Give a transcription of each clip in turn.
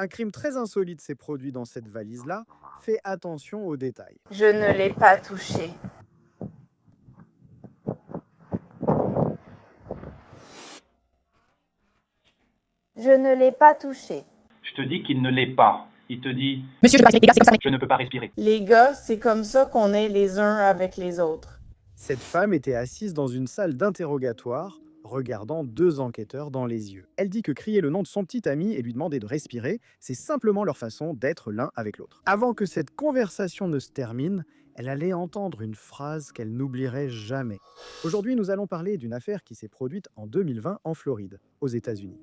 Un crime très insolite s'est produit dans cette valise-là. Fais attention aux détails. Je ne l'ai pas touché. Je ne l'ai pas touché. Je te dis qu'il ne l'est pas. Il te dit Monsieur, je dois respirer, les gars, c'est comme ça. je ne peux pas respirer. Les gars, c'est comme ça qu'on est les uns avec les autres. Cette femme était assise dans une salle d'interrogatoire, regardant deux enquêteurs dans les yeux. Elle dit que crier le nom de son petit ami et lui demander de respirer, c'est simplement leur façon d'être l'un avec l'autre. Avant que cette conversation ne se termine, elle allait entendre une phrase qu'elle n'oublierait jamais. Aujourd'hui, nous allons parler d'une affaire qui s'est produite en 2020 en Floride, aux États-Unis,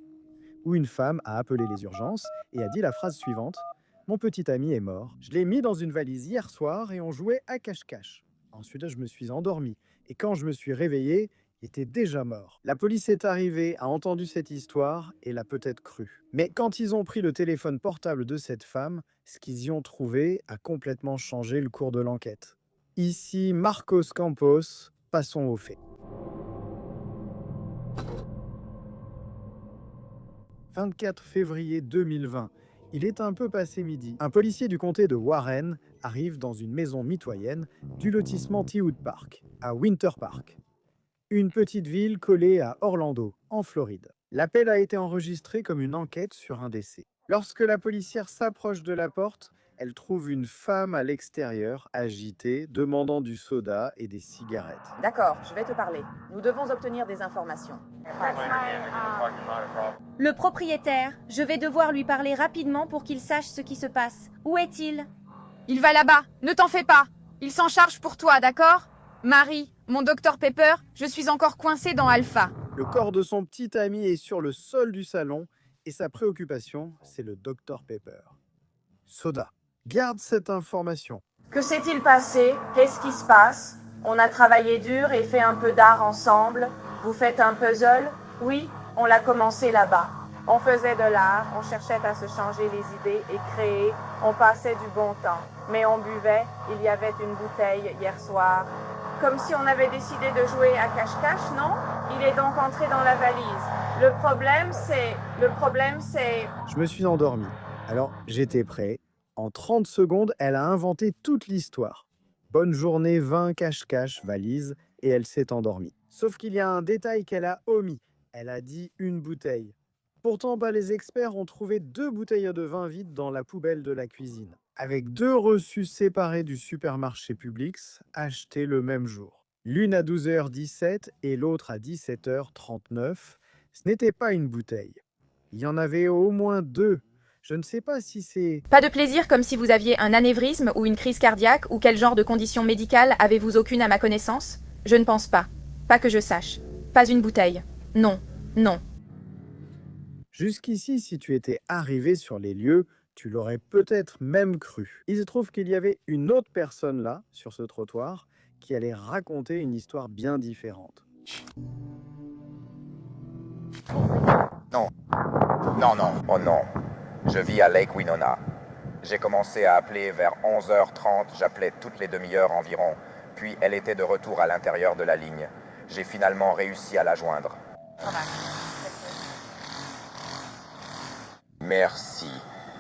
où une femme a appelé les urgences et a dit la phrase suivante: « Mon petit ami est mort. Je l'ai mis dans une valise hier soir et on jouait à cache-cache. Ensuite, je me suis endormi et quand je me suis réveillé, il était déjà mort. » La police est arrivée, a entendu cette histoire et l'a peut-être cru. Mais quand ils ont pris le téléphone portable de cette femme, ce qu'ils y ont trouvé a complètement changé le cours de l'enquête. Ici, Marcos Campos, passons aux faits. 24 février 2020. Il est un peu passé midi. Un policier du comté de Warren arrive dans une maison mitoyenne du lotissement Teawood Park, à Winter Park, une petite ville collée à Orlando, en Floride. L'appel a été enregistré comme une enquête sur un décès. Lorsque la policière s'approche de la porte, elle trouve une femme à l'extérieur, agitée, demandant du soda et des cigarettes. D'accord, je vais te parler. Nous devons obtenir des informations. Le propriétaire, je vais devoir lui parler rapidement pour qu'il sache ce qui se passe. Où est-il? Il va là-bas, ne t'en fais pas. Il s'en charge pour toi, d'accord? Marie, mon Dr Pepper, je suis encore coincée dans Alpha. Le corps de son petit ami est sur le sol du salon et sa préoccupation, c'est le Dr Pepper. Soda, garde cette information. Que s'est-il passé? Qu'est-ce qui se passe? On a travaillé dur et fait un peu d'art ensemble. Vous faites un puzzle? Oui, on l'a commencé là-bas. On faisait de l'art, on cherchait à se changer les idées et créer. On passait du bon temps. Mais on buvait, il y avait une bouteille hier soir. Comme si on avait décidé de jouer à cache-cache, non? Il est donc entré dans la valise. Le problème, c'est... Je me suis endormi. Alors, j'étais prêt. En 30 secondes, elle a inventé toute l'histoire. Bonne journée, vin, cache-cache, valise, et elle s'est endormie. Sauf qu'il y a un détail qu'elle a omis. Elle a dit une bouteille. Pourtant, les experts ont trouvé 2 bouteilles de vin vides dans la poubelle de la cuisine, avec 2 reçus séparés du supermarché Publix, achetés le même jour. L'une à 12h17 et l'autre à 17h39. Ce n'était pas une bouteille. Il y en avait au moins 2. Je ne sais pas si c'est... Pas de plaisir comme si vous aviez un anévrisme ou une crise cardiaque ou quel genre de condition médicale avez-vous aucune à ma connaissance? Je ne pense pas. Pas que je sache. Pas une bouteille. Non. Non. Jusqu'ici, si tu étais arrivé sur les lieux, tu l'aurais peut-être même cru. Il se trouve qu'il y avait une autre personne là, sur ce trottoir, qui allait raconter une histoire bien différente. Non. Non, non. Oh non. Je vis à Lake Winona. J'ai commencé à appeler vers 11h30. J'appelais toutes les demi-heures environ. Puis elle était de retour à l'intérieur de la ligne. J'ai finalement réussi à la joindre. Merci.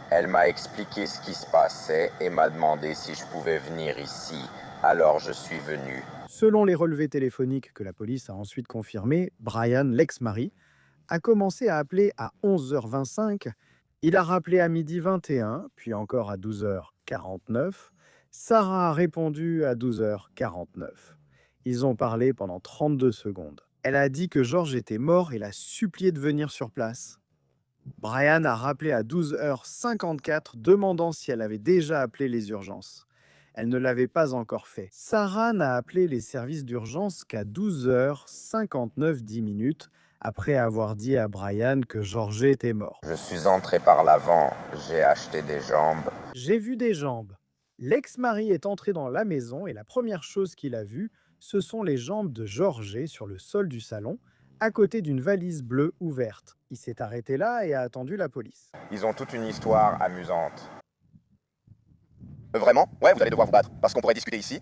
Elle m'a expliqué ce qui se passait et m'a demandé si je pouvais venir ici. Alors je suis venu. Selon les relevés téléphoniques que la police a ensuite confirmés, Brian, l'ex-mari, a commencé à appeler à 11h25. Il a rappelé à 12h21, puis encore à 12h49. Sarah a répondu à 12h49. Ils ont parlé pendant 32 secondes. Elle a dit que George était mort et l'a supplié de venir sur place. Brian a rappelé à 12h54, demandant si elle avait déjà appelé les urgences. Elle ne l'avait pas encore fait. Sarah n'a appelé les services d'urgence qu'à 12h59 10 minutes, après avoir dit à Brian que George était mort. Je suis entré par l'avant. J'ai acheté des jambes. J'ai vu des jambes. L'ex-mari est entré dans la maison et la première chose qu'il a vue, ce sont les jambes de George sur le sol du salon, à côté d'une valise bleue ouverte. Il s'est arrêté là et a attendu la police. Ils ont toute une histoire amusante. Vraiment? Ouais, vous allez devoir vous battre. Parce qu'on pourrait discuter ici?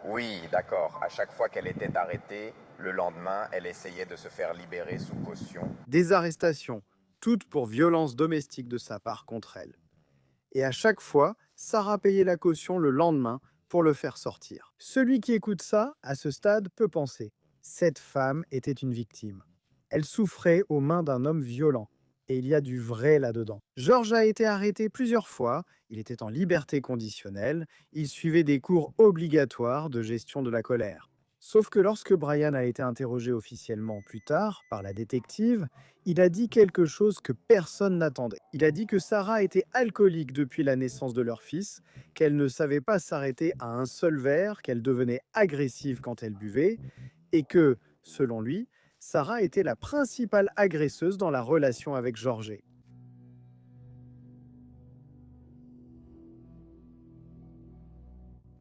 Oui, d'accord. À chaque fois qu'elle était arrêtée, le lendemain, elle essayait de se faire libérer sous caution. Des arrestations, toutes pour violence domestique de sa part contre elle. Et à chaque fois, Sarah payait la caution le lendemain pour le faire sortir. Celui qui écoute ça, à ce stade, peut penser « Cette femme était une victime. Elle souffrait aux mains d'un homme violent. Et il y a du vrai là-dedans. » George a été arrêté plusieurs fois, il était en liberté conditionnelle, il suivait des cours obligatoires de gestion de la colère. Sauf que lorsque Brian a été interrogé officiellement plus tard par la détective, il a dit quelque chose que personne n'attendait. Il a dit que Sarah était alcoolique depuis la naissance de leur fils, qu'elle ne savait pas s'arrêter à un seul verre, qu'elle devenait agressive quand elle buvait, et que, selon lui, Sarah était la principale agresseuse dans la relation avec George.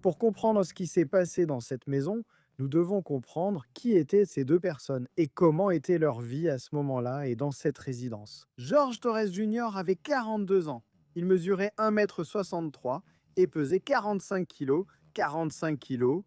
Pour comprendre ce qui s'est passé dans cette maison, nous devons comprendre qui étaient ces deux personnes et comment était leur vie à ce moment-là et dans cette résidence. George Torres Jr. avait 42 ans. Il mesurait 1,63 m et pesait 45 kg. 45 kg.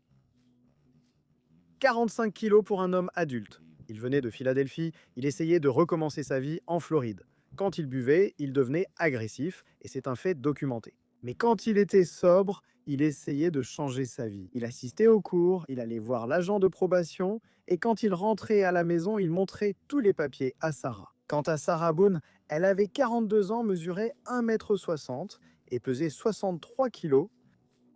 45 kg pour un homme adulte. Il venait de Philadelphie, il essayait de recommencer sa vie en Floride. Quand il buvait, il devenait agressif, et c'est un fait documenté. Mais quand il était sobre, il essayait de changer sa vie. Il assistait aux cours, il allait voir l'agent de probation, et quand il rentrait à la maison, il montrait tous les papiers à Sarah. Quant à Sarah Boone, elle avait 42 ans, mesurait 1,60 m et pesait 63 kg.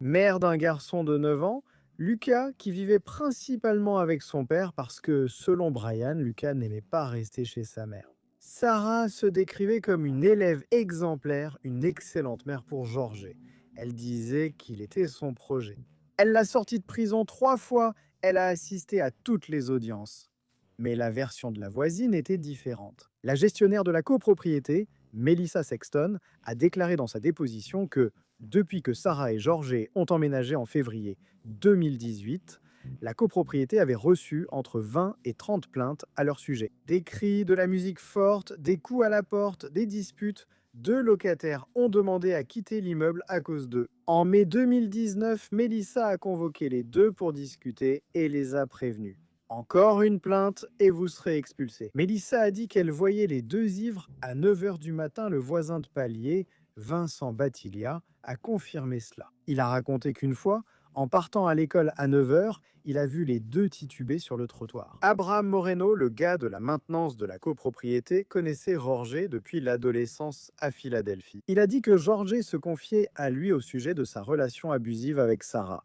Mère d'un garçon de 9 ans, Lucas, qui vivait principalement avec son père parce que, selon Brian, Lucas n'aimait pas rester chez sa mère. Sarah se décrivait comme une élève exemplaire, une excellente mère pour George. Elle disait qu'il était son projet. Elle l'a sorti de prison 3 fois, elle a assisté à toutes les audiences. Mais la version de la voisine était différente. La gestionnaire de la copropriété, Melissa Sexton, a déclaré dans sa déposition que, depuis que Sarah et George ont emménagé en février 2018, la copropriété avait reçu entre 20 et 30 plaintes à leur sujet. Des cris, de la musique forte, des coups à la porte, des disputes. 2 locataires ont demandé à quitter l'immeuble à cause d'eux. En mai 2019, Melissa a convoqué les deux pour discuter et les a prévenus. Encore une plainte et vous serez expulsé. Melissa a dit qu'elle voyait les deux ivres à 9 h du matin. Le voisin de palier, Vincent Batilia, a confirmé cela. Il a raconté qu'une fois, en partant à l'école à 9 h, il a vu les deux tituber sur le trottoir. Abraham Moreno, le gars de la maintenance de la copropriété, connaissait Jorge depuis l'adolescence à Philadelphie. Il a dit que Jorge se confiait à lui au sujet de sa relation abusive avec Sarah.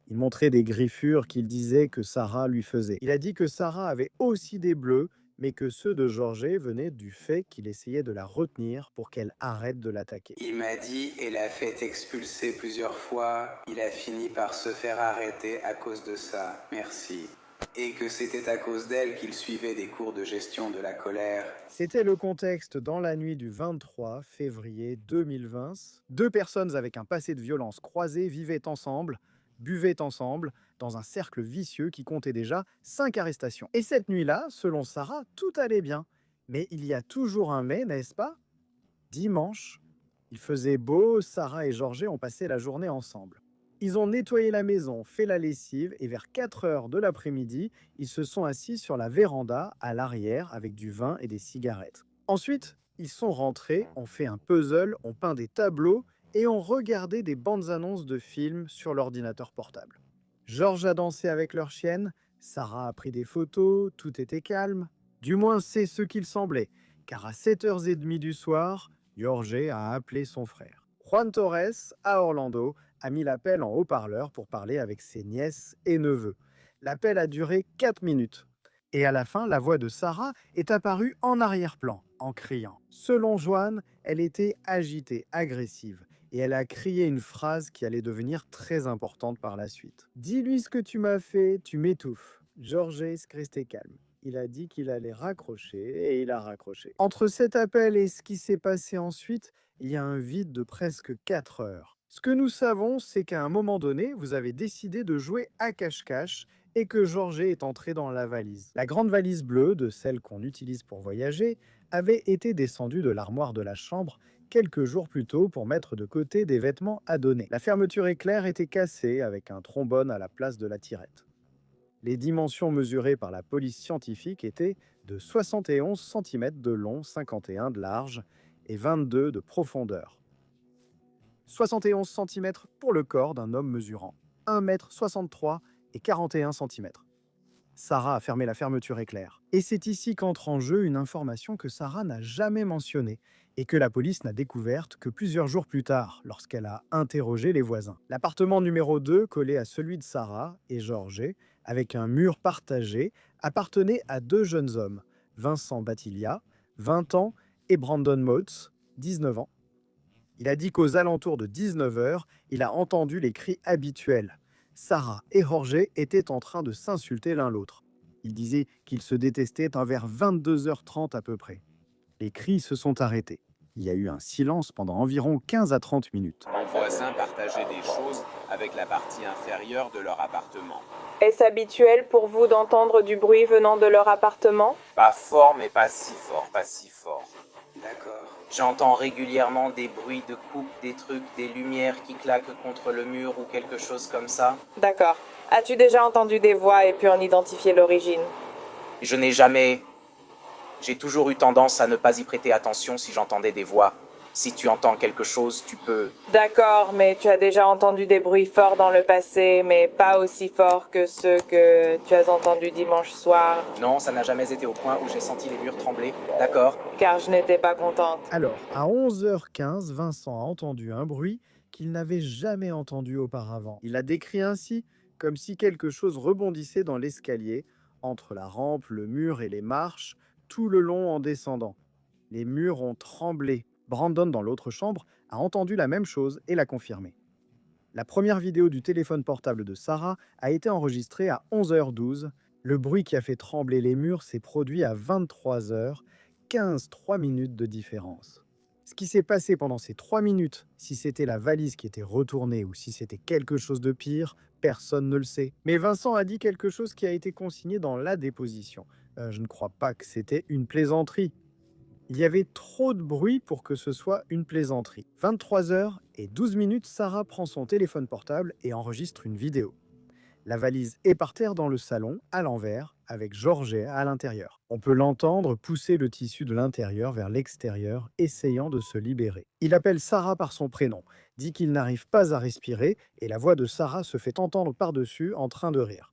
Il montrait des griffures qu'il disait que Sarah lui faisait. Il a dit que Sarah avait aussi des bleus, mais que ceux de Jorge venaient du fait qu'il essayait de la retenir pour qu'elle arrête de l'attaquer. Il m'a dit et l'a fait expulser plusieurs fois. Il a fini par se faire arrêter à cause de ça. Merci. Et que c'était à cause d'elle qu'il suivait des cours de gestion de la colère. C'était le contexte dans la nuit du 23 février 2020. 2 personnes avec un passé de violence croisé vivaient ensemble, buvaient ensemble, dans un cercle vicieux qui comptait déjà 5 arrestations. Et cette nuit-là, selon Sarah, tout allait bien. Mais il y a toujours un mais, n'est-ce pas? Dimanche, il faisait beau, Sarah et Jorge ont passé la journée ensemble. Ils ont nettoyé la maison, fait la lessive, et vers 4 h de l'après-midi, ils se sont assis sur la véranda, à l'arrière, avec du vin et des cigarettes. Ensuite, ils sont rentrés, ont fait un puzzle, ont peint des tableaux, et ont regardé des bandes annonces de films sur l'ordinateur portable. George a dansé avec leur chienne, Sarah a pris des photos, tout était calme. Du moins, c'est ce qu'il semblait, car à 7 h 30 du soir, Jorge a appelé son frère. Juan Torres, à Orlando, a mis l'appel en haut-parleur pour parler avec ses nièces et neveux. L'appel a duré 4 minutes. Et à la fin, la voix de Sarah est apparue en arrière-plan, en criant. Selon Juan, elle était agitée, agressive, et elle a crié une phrase qui allait devenir très importante par la suite. « Dis-lui ce que tu m'as fait, tu m'étouffes. » Jorge est resté calme. Il a dit qu'il allait raccrocher, et il a raccroché. Entre cet appel et ce qui s'est passé ensuite, il y a un vide de presque 4 heures. Ce que nous savons, c'est qu'à un moment donné, vous avez décidé de jouer à cache-cache et que Jorge est entré dans la valise. La grande valise bleue, de celle qu'on utilise pour voyager, avait été descendue de l'armoire de la chambre quelques jours plus tôt pour mettre de côté des vêtements à donner. La fermeture éclair était cassée avec un trombone à la place de la tirette. Les dimensions mesurées par la police scientifique étaient de 71 cm de long, 51 de large et 22 de profondeur. 71 cm pour le corps d'un homme mesurant 1,63 m et 41 cm. Sarah a fermé la fermeture éclair. Et c'est ici qu'entre en jeu une information que Sarah n'a jamais mentionnée et que la police n'a découverte que plusieurs jours plus tard, lorsqu'elle a interrogé les voisins. L'appartement numéro 2, collé à celui de Sarah et Georges, avec un mur partagé, appartenait à deux jeunes hommes, Vincent Batilia, 20 ans, et Brandon Motes, 19 ans. Il a dit qu'aux alentours de 19 h, il a entendu les cris habituels. Sarah et Jorge étaient en train de s'insulter l'un l'autre. Il disait qu'ils se détestaient vers 22 h 30 à peu près. Les cris se sont arrêtés. Il y a eu un silence pendant environ 15 à 30 minutes. Mon voisin partageait des choses avec la partie inférieure de leur appartement. Est-ce habituel pour vous d'entendre du bruit venant de leur appartement? Pas fort, mais pas si fort, pas si fort. D'accord. J'entends régulièrement des bruits de coupe, des trucs, des lumières qui claquent contre le mur ou quelque chose comme ça. D'accord. As-tu déjà entendu des voix et pu en identifier l'origine? Je n'ai jamais... J'ai toujours eu tendance à ne pas y prêter attention si j'entendais des voix. Si tu entends quelque chose, tu peux... D'accord, mais tu as déjà entendu des bruits forts dans le passé, mais pas aussi forts que ceux que tu as entendus dimanche soir. Non, ça n'a jamais été au point où j'ai senti les murs trembler. D'accord. Car je n'étais pas contente. Alors, à 11 h 15, Vincent a entendu un bruit qu'il n'avait jamais entendu auparavant. Il l'a décrit ainsi, comme si quelque chose rebondissait dans l'escalier, entre la rampe, le mur et les marches, tout le long en descendant. Les murs ont tremblé. Brandon, dans l'autre chambre, a entendu la même chose et l'a confirmé. La première vidéo du téléphone portable de Sarah a été enregistrée à 11 h 12. Le bruit qui a fait trembler les murs s'est produit à 23 h, 3 minutes de différence. Ce qui s'est passé pendant ces 3 minutes, si c'était la valise qui était retournée ou si c'était quelque chose de pire, personne ne le sait. Mais Vincent a dit quelque chose qui a été consigné dans la déposition. Je ne crois pas que c'était une plaisanterie. Il y avait trop de bruit pour que ce soit une plaisanterie. 23 h 12 minutes, Sarah prend son téléphone portable et enregistre une vidéo. La valise est par terre dans le salon, à l'envers, avec Georges à l'intérieur. On peut l'entendre pousser le tissu de l'intérieur vers l'extérieur, essayant de se libérer. Il appelle Sarah par son prénom, dit qu'il n'arrive pas à respirer, et la voix de Sarah se fait entendre par-dessus en train de rire.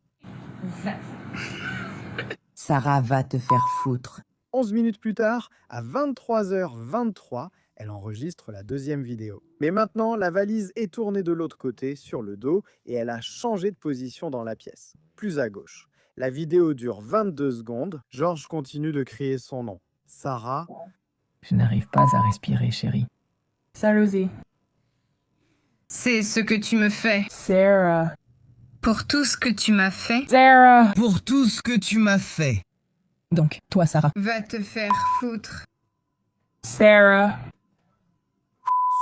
Sarah va te faire foutre. 11 minutes plus tard, à 23 h 23, elle enregistre la deuxième vidéo. Mais maintenant, la valise est tournée de l'autre côté, sur le dos, et elle a changé de position dans la pièce, plus à gauche. La vidéo dure 22 secondes. Georges continue de crier son nom. Sarah. Je n'arrive pas à respirer, chérie. Salut. C'est ce que tu me fais. Sarah. Pour tout ce que tu m'as fait. Sarah. Pour tout ce que tu m'as fait. Donc, toi, Sarah. Va te faire foutre. Sarah.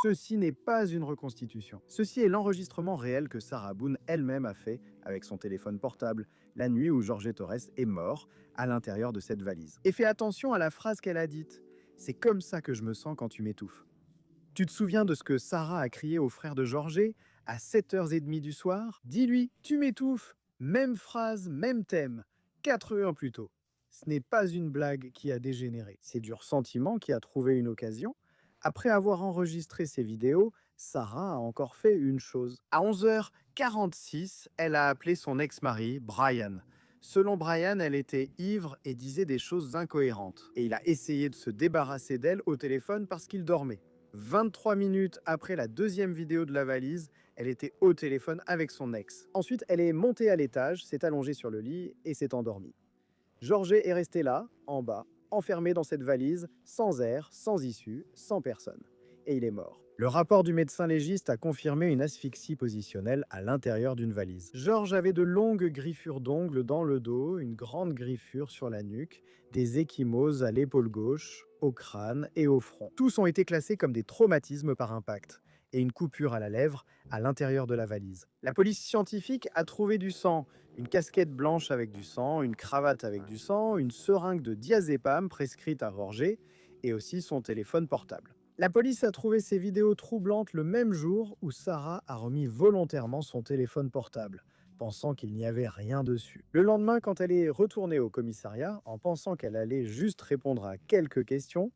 Ceci n'est pas une reconstitution. Ceci est l'enregistrement réel que Sarah Boone elle-même a fait avec son téléphone portable la nuit où Jorge Torres est mort à l'intérieur de cette valise. Et fais attention à la phrase qu'elle a dite. C'est comme ça que je me sens quand tu m'étouffes. Tu te souviens de ce que Sarah a crié au frère de Jorge à 7h30 du soir? Dis-lui, tu m'étouffes. Même phrase, même thème. 4 heures plus tôt. Ce n'est pas une blague qui a dégénéré. C'est du ressentiment qui a trouvé une occasion. Après avoir enregistré ces vidéos, Sarah a encore fait une chose. À 11 h 46, elle a appelé son ex-mari, Brian. Selon Brian, elle était ivre et disait des choses incohérentes. Et il a essayé de se débarrasser d'elle au téléphone parce qu'il dormait. 23 minutes après la deuxième vidéo de la valise, elle était au téléphone avec son ex. Ensuite, elle est montée à l'étage, s'est allongée sur le lit et s'est endormie. Jorge est resté là, en bas, enfermé dans cette valise, sans air, sans issue, sans personne. Et il est mort. Le rapport du médecin légiste a confirmé une asphyxie positionnelle à l'intérieur d'une valise. Georges avait de longues griffures d'ongles dans le dos, une grande griffure sur la nuque, des ecchymoses à l'épaule gauche, au crâne et au front. Tous ont été classés comme des traumatismes par impact et une coupure à la lèvre à l'intérieur de la valise. La police scientifique a trouvé du sang, une casquette blanche avec du sang, une cravate avec du sang, une seringue de diazépam prescrite à Jorge et aussi son téléphone portable. La police a trouvé ces vidéos troublantes le même jour où Sarah a remis volontairement son téléphone portable, pensant qu'il n'y avait rien dessus. Le lendemain, quand elle est retournée au commissariat, en pensant qu'elle allait juste répondre à quelques questions,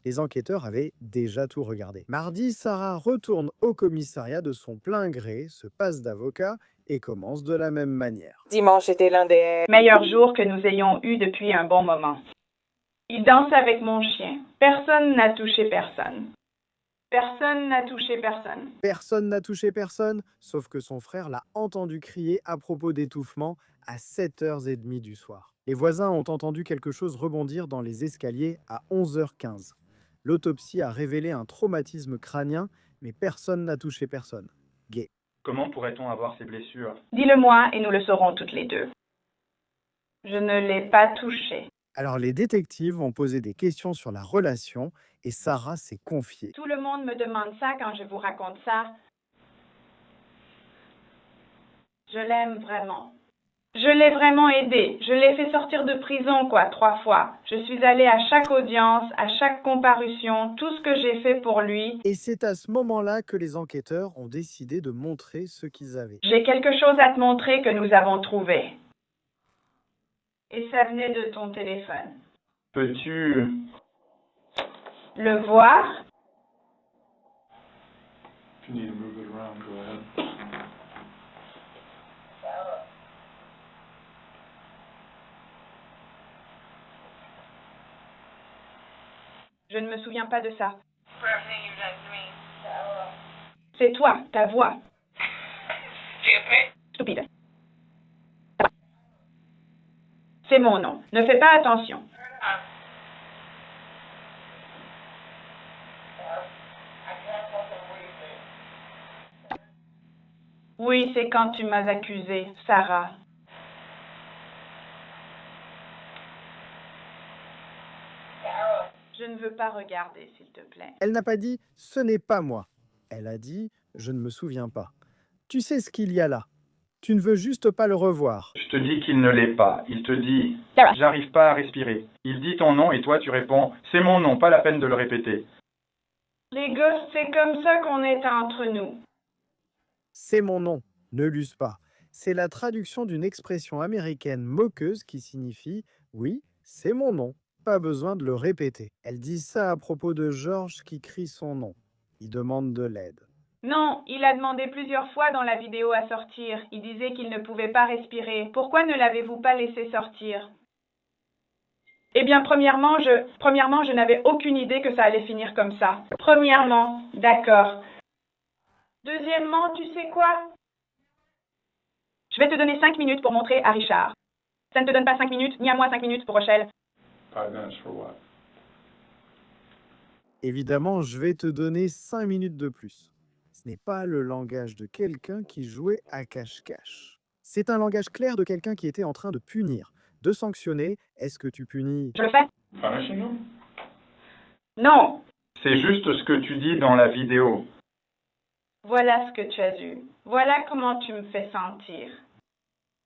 les enquêteurs avaient déjà tout regardé. Mardi, Sarah retourne au commissariat de son plein gré, se passe d'avocat et commence de la même manière. Dimanche était l'un des meilleurs jours que nous ayons eus depuis un bon moment. Il danse avec mon chien. Personne n'a touché personne. Personne n'a touché personne. Personne n'a touché personne, sauf que son frère l'a entendu crier à propos d'étouffement à 7h30 du soir. Les voisins ont entendu quelque chose rebondir dans les escaliers à 11h15. L'autopsie a révélé un traumatisme crânien, mais personne n'a touché personne. Gay. Comment pourrait-on avoir ces blessures? Dis-le-moi et nous le saurons toutes les deux. Je ne l'ai pas touché. Alors les détectives ont posé des questions sur la relation et Sarah s'est confiée. Tout le monde me demande ça quand je vous raconte ça. Je l'aime vraiment. Je l'ai vraiment aidé. Je l'ai fait sortir de prison, 3 fois. Je suis allée à chaque audience, à chaque comparution, tout ce que j'ai fait pour lui. Et c'est à ce moment-là que les enquêteurs ont décidé de montrer ce qu'ils avaient. J'ai quelque chose à te montrer que nous avons trouvé. Et ça venait de ton téléphone. Peux-tu... Le voir? Je ne me souviens pas de ça. C'est toi, ta voix. Stupide. C'est mon nom. Ne fais pas attention. Oui, c'est quand tu m'as accusée, Sarah. Je ne veux pas regarder, s'il te plaît. Elle n'a pas dit « ce n'est pas moi ». Elle a dit « je ne me souviens pas ». Tu sais ce qu'il y a là. Tu ne veux juste pas le revoir. Je te dis qu'il ne l'est pas. Il te dit « j'arrive pas à respirer ». Il dit ton nom et toi tu réponds « c'est mon nom, pas la peine de le répéter ». Les gosses, c'est comme ça qu'on est entre nous. C'est mon nom, ne l'use pas. C'est la traduction d'une expression américaine moqueuse qui signifie « oui, c'est mon nom ». Pas besoin de le répéter. Elle dit ça à propos de George qui crie son nom. Il demande de l'aide. Non, il a demandé plusieurs fois dans la vidéo à sortir. Il disait qu'il ne pouvait pas respirer. Pourquoi ne l'avez-vous pas laissé sortir? Eh bien, premièrement, je n'avais aucune idée que ça allait finir comme ça. Premièrement, d'accord. Deuxièmement, tu sais quoi? Je vais te donner 5 minutes pour montrer à Richard. Ça ne te donne pas 5 minutes, ni à moi 5 minutes pour Rochelle. Évidemment, je vais te donner 5 minutes de plus. Ce n'est pas le langage de quelqu'un qui jouait à cache-cache. C'est un langage clair de quelqu'un qui était en train de punir, de sanctionner. Est-ce que tu punis? Je le fais. Non. C'est juste ce que tu dis dans la vidéo. Voilà ce que tu as eu. Voilà comment tu me fais sentir.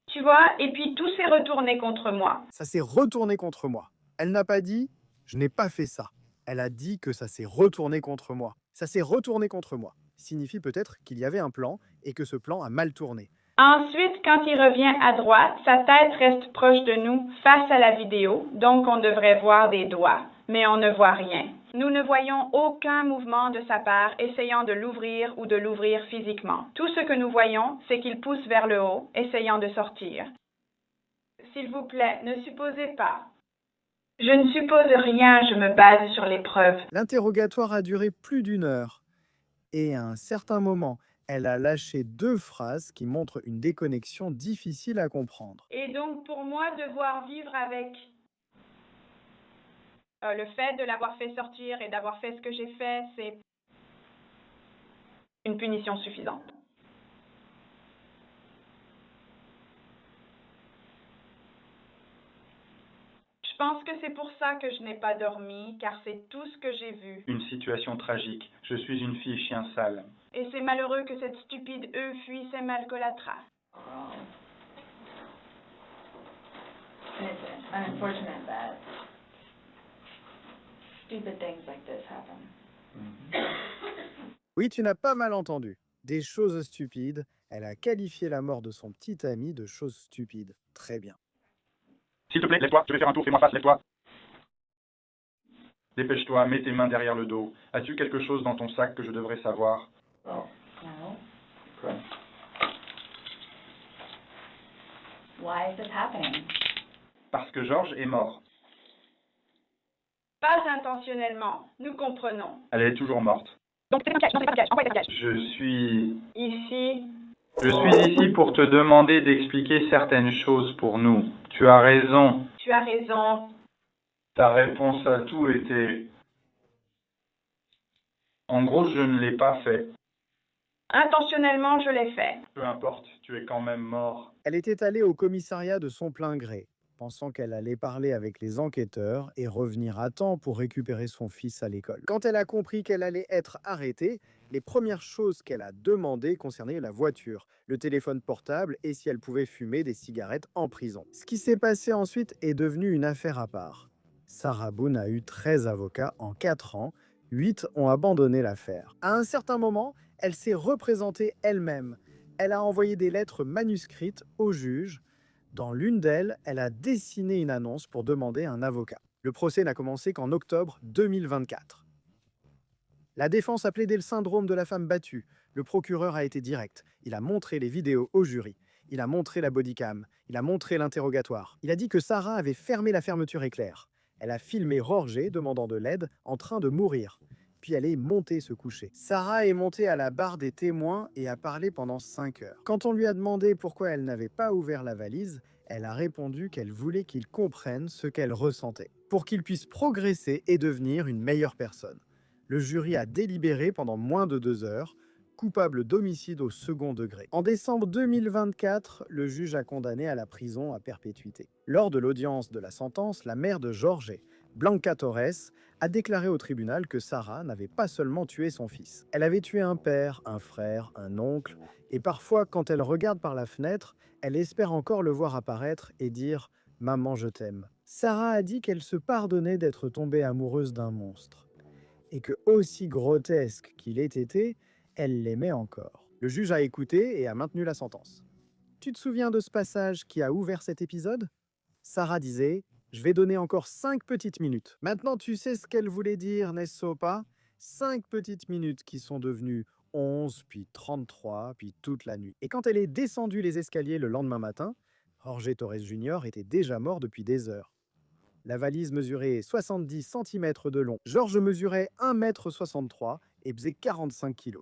Tu vois, et puis tout s'est retourné contre moi. Ça s'est retourné contre moi. Elle n'a pas dit « je n'ai pas fait ça ». Elle a dit que ça s'est retourné contre moi. Ça s'est retourné contre moi signifie peut-être qu'il y avait un plan et que ce plan a mal tourné. Ensuite, quand il revient à droite, sa tête reste proche de nous, face à la vidéo, donc on devrait voir des doigts, mais on ne voit rien. Nous ne voyons aucun mouvement de sa part essayant de l'ouvrir ou de l'ouvrir physiquement. Tout ce que nous voyons, c'est qu'il pousse vers le haut, essayant de sortir. S'il vous plaît, ne supposez pas. Je ne suppose rien, je me base sur les preuves. L'interrogatoire a duré plus d'1 heure. Et à un certain moment, elle a lâché 2 phrases qui montrent une déconnexion difficile à comprendre. Et donc pour moi, devoir vivre avec le fait de l'avoir fait sortir et d'avoir fait ce que j'ai fait, c'est une punition suffisante. Je pense que c'est pour ça que je n'ai pas dormi, car c'est tout ce que j'ai vu. Une situation tragique. Je suis une fille chien sale. Et c'est malheureux que cette stupide fuit ses malcolatraces. It's unfortunate that stupid things like this happen. Oui, tu n'as pas mal entendu. Des choses stupides. Elle a qualifié la mort de son petit ami de chose stupide. Très bien. S'il te plaît, lève-toi, je vais faire un tour, fais-moi face, lève-toi. Dépêche-toi, mets tes mains derrière le dos. As-tu quelque chose dans ton sac que je devrais savoir? No. Quoi? Why is this happening? Parce que George est mort. Pas intentionnellement, nous comprenons. Elle est toujours morte. Donc c'est un piège, non c'est pas un piège, envoie un piège. Je suis Ici, ici pour te demander d'expliquer certaines choses pour nous. Tu as raison. tu as raison. Ta réponse à tout était... En gros, je ne l'ai pas fait. Intentionnellement, je l'ai fait. Peu importe, tu es quand même mort. Elle était allée au commissariat de son plein gré, pensant qu'elle allait parler avec les enquêteurs et revenir à temps pour récupérer son fils à l'école. Quand elle a compris qu'elle allait être arrêtée, les premières choses qu'elle a demandées concernaient la voiture, le téléphone portable et si elle pouvait fumer des cigarettes en prison. Ce qui s'est passé ensuite est devenu une affaire à part. Sarah Boone a eu 13 avocats en 4 ans, 8 ont abandonné l'affaire. À un certain moment, elle s'est représentée elle-même. Elle a envoyé des lettres manuscrites au juge. Dans l'une d'elles, elle a dessiné une annonce pour demander un avocat. Le procès n'a commencé qu'en octobre 2024. La défense a plaidé le syndrome de la femme battue. Le procureur a été direct. Il a montré les vidéos au jury. Il a montré la bodycam. Il a montré l'interrogatoire. Il a dit que Sarah avait fermé la fermeture éclair. Elle a filmé Roger demandant de l'aide en train de mourir. Puis elle est montée se coucher. Sarah est montée à la barre des témoins et a parlé pendant 5 heures. Quand on lui a demandé pourquoi elle n'avait pas ouvert la valise, elle a répondu qu'elle voulait qu'il comprenne ce qu'elle ressentait, pour qu'il puisse progresser et devenir une meilleure personne. Le jury a délibéré pendant moins de 2 heures, coupable d'homicide au second degré. En décembre 2024, le juge a condamné à la prison à perpétuité. Lors de l'audience de la sentence, la mère de Jorge, Blanca Torres, a déclaré au tribunal que Sarah n'avait pas seulement tué son fils. Elle avait tué un père, un frère, un oncle, et parfois, quand elle regarde par la fenêtre, elle espère encore le voir apparaître et dire « Maman, je t'aime ». Sarah a dit qu'elle se pardonnait d'être tombée amoureuse d'un monstre, et que, aussi grotesque qu'il ait été, elle l'aimait encore. Le juge a écouté et a maintenu la sentence. Tu te souviens de ce passage qui a ouvert cet épisode? Sarah disait « Je vais donner encore 5 petites minutes ». Maintenant, tu sais ce qu'elle voulait dire, n'est-ce pas? 5 petites minutes qui sont devenues 11, puis 33, puis toute la nuit. Et quand elle est descendue les escaliers le lendemain matin, Jorge Torres Jr. était déjà mort depuis des heures. La valise mesurait 70 cm de long. George mesurait 1,63 m et pesait 45 kg.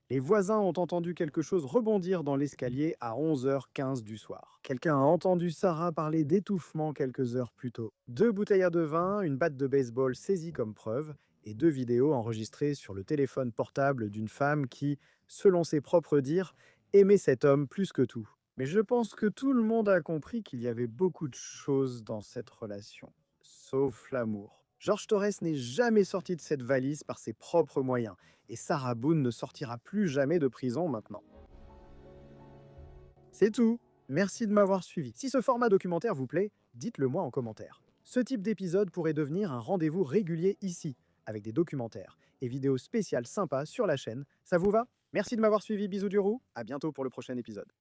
Les voisins ont entendu quelque chose rebondir dans l'escalier à 11h15 du soir. Quelqu'un a entendu Sarah parler d'étouffement quelques heures plus tôt. 2 bouteilles de vin, une batte de baseball saisie comme preuve et 2 vidéos enregistrées sur le téléphone portable d'une femme qui, selon ses propres dires, aimait cet homme plus que tout. Mais je pense que tout le monde a compris qu'il y avait beaucoup de choses dans cette relation, sauf l'amour. George Torres n'est jamais sorti de cette valise par ses propres moyens, et Sarah Boone ne sortira plus jamais de prison maintenant. C'est tout. Merci de m'avoir suivi. Si ce format documentaire vous plaît, dites-le moi en commentaire. Ce type d'épisode pourrait devenir un rendez-vous régulier ici, avec des documentaires et vidéos spéciales sympas sur la chaîne. Ça vous va? Merci de m'avoir suivi, bisous du roux, à bientôt pour le prochain épisode.